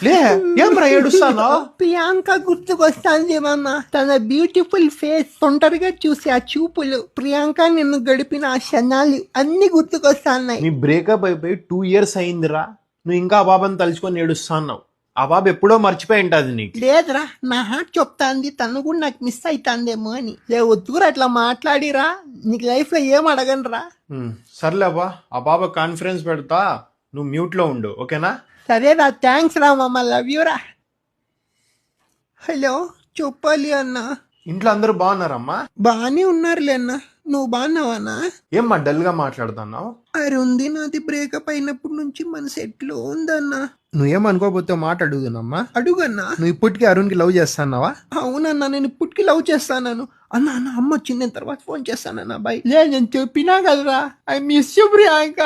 లే ఏం రా ఏడుస్తానో? ప్రియాంక గుర్తుకొస్తాంది మామ. తన బ్యూటిఫుల్ ఫేస్, తొంటరిగా చూసి ఆ చూపులు, ప్రియాంక నిన్ను గడిపిన ఆ క్షణాలు అన్ని గుర్తుకొస్తాన్నాయి. నీ బ్రేకప్ అయిపోయి 2 years అయిందిరా, నువ్వు ఇంకా ఆ బాబాని తలుచుకొని ఏడుస్తాన్నావు. ఆ బాబు ఎప్పుడో మర్చిపోయి ఉంటది నీకు. లేదురా, నా హార్ట్ చెప్తాంది తను కూడా నాకు మిస్ అవుతాందేమో అని. వద్దురా అట్లా మాట్లాడిరా, నీకు లైఫ్ లో ఏం అడగనరా. సర్లేవా, ఆ బాబా కాన్ఫరెన్స్ పెడతా, నువ్వు మ్యూట్ లో ఉండు, ఓకేనా? సరేరా, థ్యాంక్స్ రా మామ, లవ్ యూ రా. హలో, చెప్పాలి అన్న. ఇంట్లో అందరూ బాగున్నారమ్మా? బానే ఉన్నారులే అన్న, నువ్వు బాగున్నావన్నా? ఏమ్మా డల్ గా మాట్లాడుతున్నావు? అరుంది నాది బ్రేకప్ అయినప్పటి నుంచి మనసు ఎట్లో ఉందన్నా. నువ్వేమనుకోకపోతే మాట అడుగునమ్మా. అడుగన్నా. నువ్వు ఇప్పటికీ అరుణ్ కి లవ్ చేస్తున్నావా? అవునన్నా, నేను ఇప్పటికి లవ్ చేస్తాను. అన్న అన్న అమ్మ వచ్చింది, నేను తర్వాత ఫోన్ చేస్తానన్నా. బాయ్. నేను చెప్పినా కదరా, ఐ మిస్ యూ ప్రియాంక.